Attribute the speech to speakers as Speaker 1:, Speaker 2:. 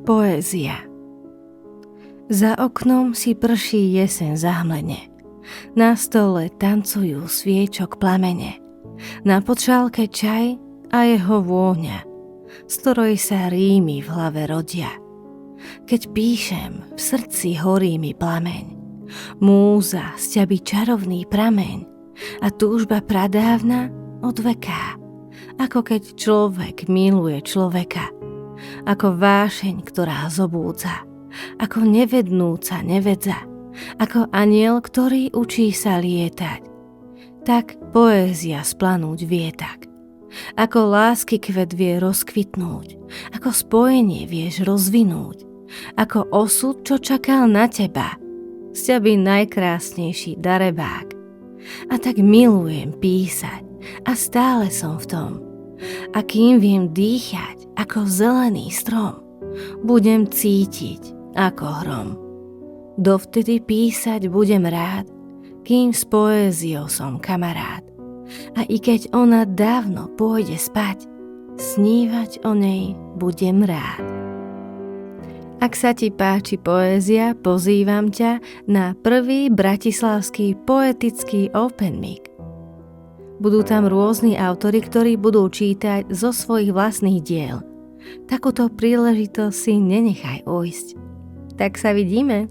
Speaker 1: Poézia. Za oknom si prší jeseň zahmlene. Na stole tancujú sviečok plamene. Na počálke čaj a jeho vôňa, z ktorej sa rímy v hlave rodia. Keď píšem, v srdci horí mi plameň. Múza sťabí čarovný prameň a túžba pradávna odveká. Ako keď človek miluje človeka. Ako vášeň, ktorá zobúdza, ako nevednúca nevedza, ako anjel, ktorý učí sa lietať. Tak poézia splanúť vie tak. Ako lásky kvet vie rozkvitnúť, ako spojenie vieš rozvinúť, ako osud, čo čakal na teba, z teby najkrásnejší darebák. A tak milujem písať a stále som v tom. A kým viem dýchať ako zelený strom, budem cítiť ako hrom. Dovtedy písať budem rád, kým s poéziou som kamarát. A i keď ona dávno pôjde spať, snívať o nej budem rád. Ak sa ti páči poézia, pozývam ťa na prvý bratislavský poetický Open Mic. Budú tam rôzni autori, ktorí budú čítať zo svojich vlastných diel. Takúto príležitosť si nenechaj ujsť. Tak sa vidíme.